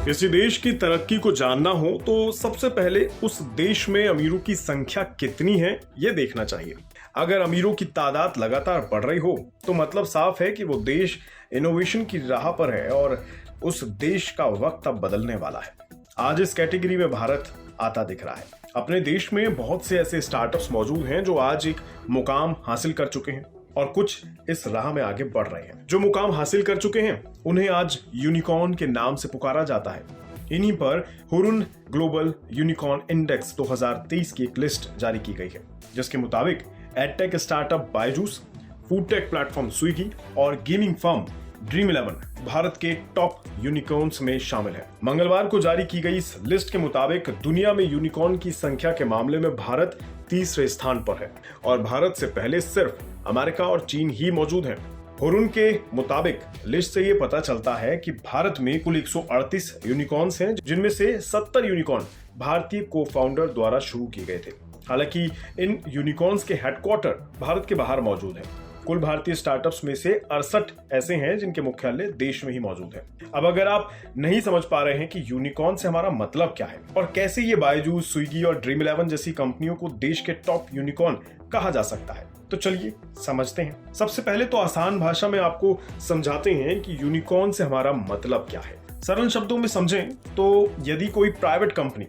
किसी देश की तरक्की को जानना हो तो सबसे पहले उस देश में अमीरों की संख्या कितनी है ये देखना चाहिए। अगर अमीरों की तादाद लगातार बढ़ रही हो तो मतलब साफ है कि वो देश इनोवेशन की राह पर है और उस देश का वक्त अब बदलने वाला है। आज इस कैटेगरी में भारत आता दिख रहा है। अपने देश में बहुत से ऐसे स्टार्टअप्स मौजूद हैं जो आज एक मुकाम हासिल कर चुके हैं और कुछ इस राह में आगे बढ़ रहे हैं। जो मुकाम हासिल कर चुके हैं उन्हें आज यूनिकॉर्न के नाम से पुकारा जाता है। इन्हीं पर हुरुन ग्लोबल यूनिकॉर्न इंडेक्स 2023 की एक लिस्ट जारी की गई है, जिसके मुताबिक edtech startup Byju's, food take platform Swiggy और गेमिंग फर्म ड्रीम11 भारत के टॉप यूनिकॉर्न्स में शामिल है। मंगलवार को जारी की गई इस लिस्ट के मुताबिक दुनिया में यूनिकॉर्न की संख्या के मामले में भारत तीसरे स्थान पर है और भारत से पहले सिर्फ अमेरिका और चीन ही मौजूद हैं। हुरुन के मुताबिक लिस्ट से ये पता चलता है कि भारत में कुल 138 यूनिकॉर्न्स हैं, जिनमें से 70 यूनिकॉर्न भारतीय को फाउंडर द्वारा शुरू किए गए थे। हालांकि इन यूनिकॉर्न्स के हेडक्वार्टर भारत के बाहर मौजूद हैं। कुल भारतीय स्टार्टअप्स में से 68 ऐसे हैं जिनके मुख्यालय देश में ही मौजूद है। अब अगर आप नहीं समझ पा रहे हैं कि यूनिकॉर्न से हमारा मतलब क्या है और कैसे ये बायजूस, स्विगी और ड्रीम11 जैसी कंपनियों को देश के टॉप यूनिकॉर्न कहा जा सकता है, तो चलिए समझते हैं। सबसे पहले तो आसान भाषा में आपको समझाते हैं कि यूनिकॉर्न से हमारा मतलब क्या है। सरल शब्दों में समझें तो यदि कोई प्राइवेट कंपनी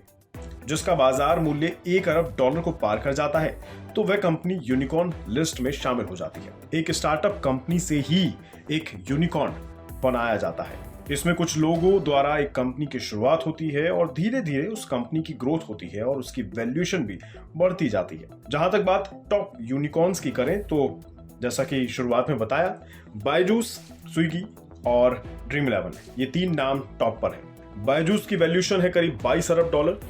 जिसका बाजार मूल्य $1 अरब को पार कर जाता है तो वह कंपनी यूनिकॉर्न लिस्ट में शामिल हो जाती है। एक स्टार्टअप कंपनी से ही एक यूनिकॉर्न बनाया जाता है। इसमें कुछ लोगों द्वारा एक कंपनी की शुरुआत होती है और धीरे धीरे उस कंपनी की ग्रोथ होती है और उसकी वैल्यूएशन भी बढ़ती जाती है। जहां तक बात टॉप यूनिकॉर्न्स की करें तो जैसा कि शुरुआत में बताया, बायजूस, स्विगी और ड्रीम11 ये 3 नाम टॉप पर है। बायजूस की वैल्यूएशन है करीब $22 अरब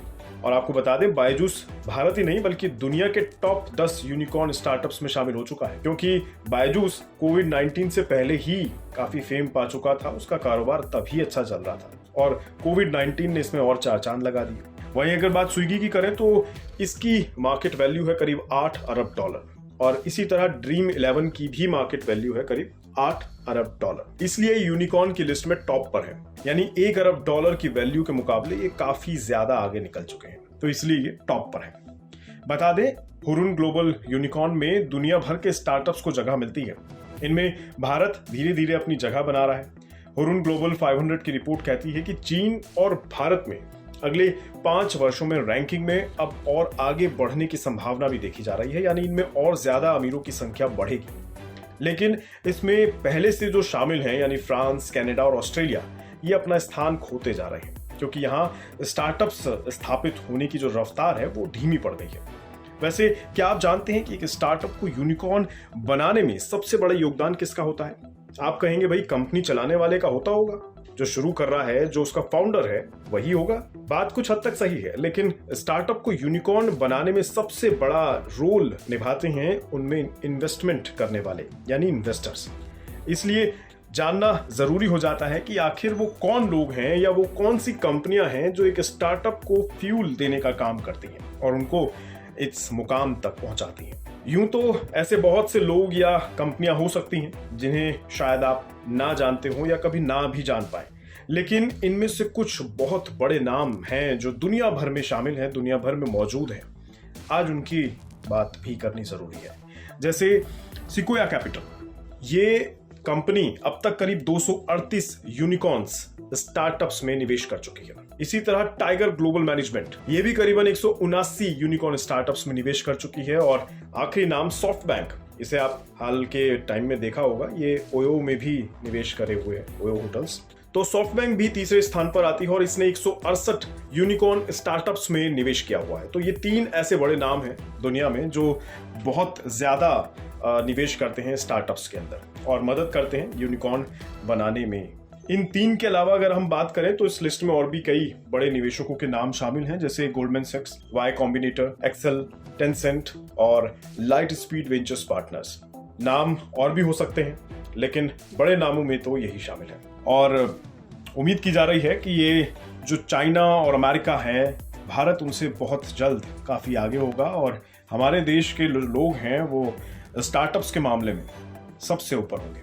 और आपको बता दें बायजूस भारत ही नहीं बल्कि दुनिया के टॉप 10 यूनिकॉर्न स्टार्टअप्स में शामिल हो चुका है, क्योंकि बायजूस कोविड-19 से पहले ही काफी फेम पा चुका था। उसका कारोबार तभी अच्छा चल रहा था और कोविड-19 ने इसमें और 4 चांद लगा दी। वहीं अगर बात स्विगी की करें तो इसकी मार्केट वैल्यू है करीब $8 अरब और इसी तरह ड्रीम11 की भी मार्केट वैल्यू है करीब $8 अरब। इसलिए यूनिकॉर्न की लिस्ट में टॉप पर है, यानी $1 अरब की वैल्यू के मुकाबले ये काफी ज्यादा आगे निकल चुके हैं, तो इसलिए ये टॉप पर है। बता दें, हुरुन ग्लोबल यूनिकॉर्न में दुनिया भर के स्टार्टअप्स को जगह मिलती है। इनमें भारत धीरे धीरे अपनी जगह बना रहा है। हुरुन ग्लोबल 500 की रिपोर्ट कहती है कि चीन और भारत में अगले 5 वर्षों में रैंकिंग में अब और आगे बढ़ने की संभावना भी देखी जा रही है, यानी इनमें और ज्यादा अमीरों की संख्या बढ़ेगी। लेकिन इसमें पहले से जो शामिल हैं यानी फ्रांस, कनाडा और ऑस्ट्रेलिया, ये अपना स्थान खोते जा रहे हैं, क्योंकि यहाँ स्टार्टअप्स स्थापित होने की जो रफ्तार है वो धीमी पड़ गई है। वैसे क्या आप जानते हैं कि एक स्टार्टअप को यूनिकॉर्न बनाने में सबसे बड़ा योगदान किसका होता है? आप कहेंगे भाई कंपनी चलाने वाले का होता होगा, जो शुरू कर रहा है, जो उसका फाउंडर है वही होगा। बात कुछ हद तक सही है, लेकिन स्टार्टअप को यूनिकॉर्न बनाने में सबसे बड़ा रोल निभाते हैं उनमें इन्वेस्टमेंट करने वाले यानी इन्वेस्टर्स। इसलिए जानना जरूरी हो जाता है कि आखिर वो कौन लोग हैं या वो कौन सी कंपनियां हैं जो एक स्टार्टअप को फ्यूल देने का काम करती हैं और उनको इस मुकाम तक पहुंचाती हैं। यूं तो ऐसे बहुत से लोग या कंपनियां हो सकती हैं जिन्हें शायद आप ना जानते हो या कभी ना भी जान पाए, लेकिन इनमें से कुछ बहुत बड़े नाम हैं जो दुनिया भर में शामिल हैं, दुनिया भर में मौजूद हैं। आज उनकी बात भी करनी जरूरी है। जैसे सिक्वोया कैपिटल, ये कंपनी अब तक करीब 238 यूनिकॉर्न्स स्टार्टअप्स में निवेश कर चुकी है। इसी तरह टाइगर ग्लोबल मैनेजमेंट, ये भी करीबन 179 यूनिकॉर्न स्टार्टअप्स में निवेश कर चुकी है। और आखिरी नाम सॉफ्टबैंक, इसे आप हाल के टाइम में देखा होगा, ये ओयो में भी निवेश करे हुए हैं, ओयो होटल्स। तो सॉफ्टबैंक भी तीसरे स्थान पर आती है और इसने 168 यूनिकॉर्न स्टार्टअप्स में निवेश किया हुआ है। तो ये 3 ऐसे बड़े नाम हैं दुनिया में जो बहुत ज्यादा निवेश करते हैं स्टार्टअप्स के अंदर और मदद करते हैं यूनिकॉर्न बनाने में। इन 3 के अलावा अगर हम बात करें तो इस लिस्ट में और भी कई बड़े निवेशकों के नाम शामिल हैं, जैसे गोल्डमैन सैक्स, वाई कॉम्बिनेटर, एक्सेल, टेंसेंट और लाइट स्पीड वेंचर्स पार्टनर्स। नाम और भी हो सकते हैं, लेकिन बड़े नामों में तो यही शामिल है। और उम्मीद की जा रही है कि ये जो चाइना और अमेरिका है, भारत उनसे बहुत जल्द काफी आगे होगा और हमारे देश के लोग हैं वो स्टार्टअप्स के मामले में सबसे ऊपर होंगे।